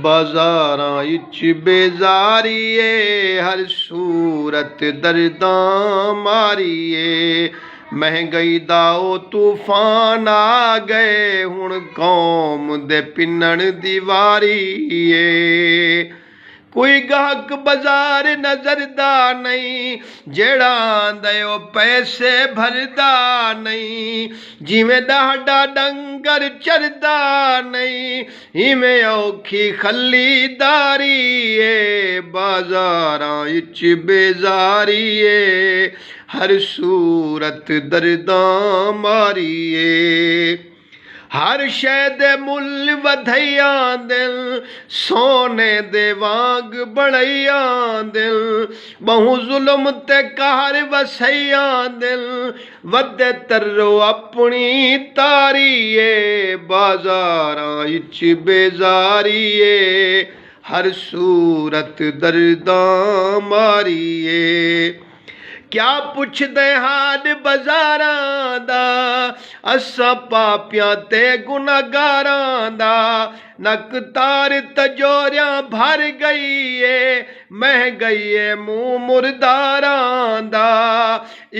बाजारां etch बेजारीए हर सूरत दर्दां मारीए। महंगाई दा ओ तूफान आ गए हुण कौम दे पिन्नण दी वारी ए। कोई गाहक बाजार नजरदा नहीं जेड़ा आंदा ओ पैसे भरदा नहीं। जिवें डाडा डंगर चरदा नहीं इवें औखी खलीदारी ए। बाजारां इच बेजारी ए हर सूरत दर्दां मारी ए। हर शै दे मुल वधैया दिल सोने दे वांग बड़ैया दिल। बहु जुल्म ते कहर वसैया दिल वदे तर्रो अपनी तारी ए। बाजारां इच बेजारी ए हर सूरत दर्दां मारी ए। क्या पुछदे हाल बाजारां दा असां पापियां ते गुनाहगारां दा। नक तार तजोरियां भर गई ए महंगाई ए मुंह मुर्दारां दा।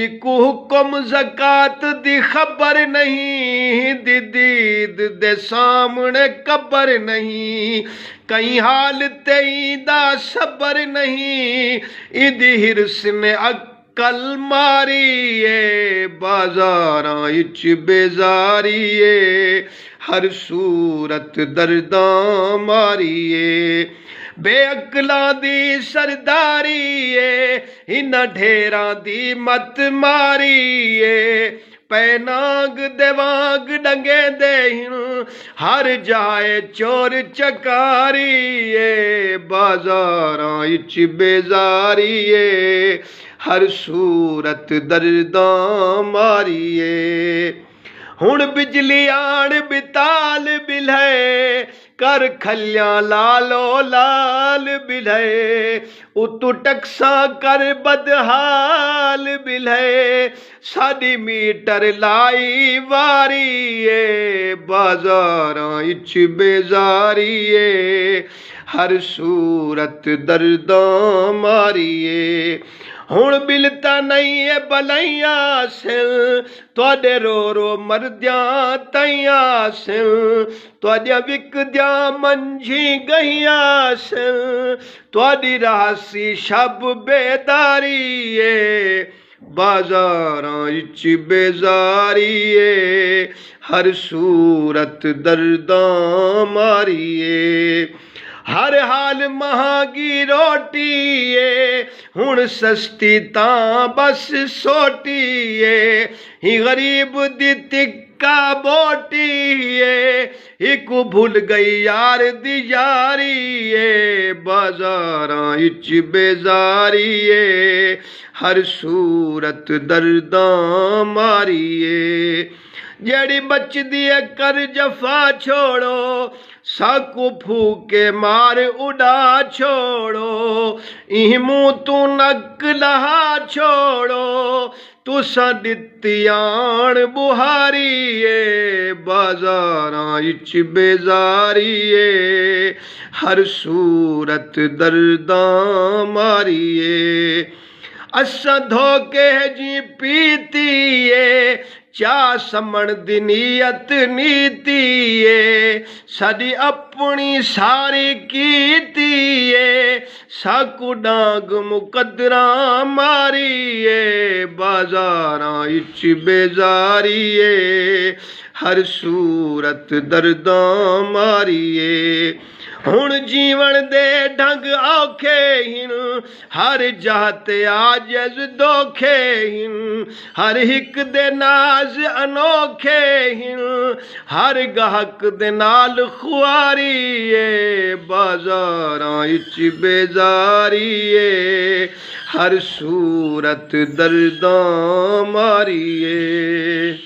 इक हुक्म ज़कात दी खबर नहीं दीद दे सामने कबर नहीं। कई हाल तेई दा सबर नहीं इदी हिरस ने कल मारी ए। बाजारां इच बेजारी ए हर सूरत दर्दां मारी ए। बेअकलां दी सरदारी ए इन्हां ढेरां दी मत मारी ए। पैनांग दे वांग डंगे दे हर जाए चोर चकारी ए। बाजारां इच बेजारी ए हर सूरत दर्दां मारी ए। हुण बिजली आण बिताल बिल्हे कर खलियां लालो लाल बिल्हे। उतु टकसा कर बदहाल बिल्हे साडी मीटर लाई वारी ए। बाजारां इच बेजारी ए हर सूरत दर्दां मारी ए। हुण बिलता नहीं है बलैया सिल तुहाडे रो रो मरदियां तैया सिल। तुहाडियां विकदियां मंझी गईया सिल तुहाडी रासी शब बेदारी ए। बाजारां इच बेजारी ए हर सूरत दर्दां मारी ए। हर हाल महंगी रोटी ए हुण सस्ती तां बस सोटी ए। ही गरीब दी तिक्का बोटी ए इक भुल गई यार दी यारी ए। बाजारां इच बेजारी ए हर सूरत दर्दां मारी ए। जेड़ी बचदी है कर जफा छोड़ो साकू फूके मार उड़ा छोड़ो। इह मुंह तू नक लहा छोड़ो तुसां दित्ती आण बुहारी ए। बाजारां इच बेजारी ए हर सूरत दर्दां मारी ए। असां धोखे जी पीती ए चाह समण दी नीयत नीति ए। साडी अपनी सारी कीती ए साकू डांग मुकदरां मारी ए। बाजारां इच बेजारी ए हर सूरत दर्दां मारी ए। हुण जीवन दे ढंग औखे हिन हर जात आजज़ दोखे हिन। हर हिक दे नाज अनोखे हिन हर गाहक दे नाल खुआरी ए। बाजारां इच बेजारी ए हर सूरत दर्दां मारी ए।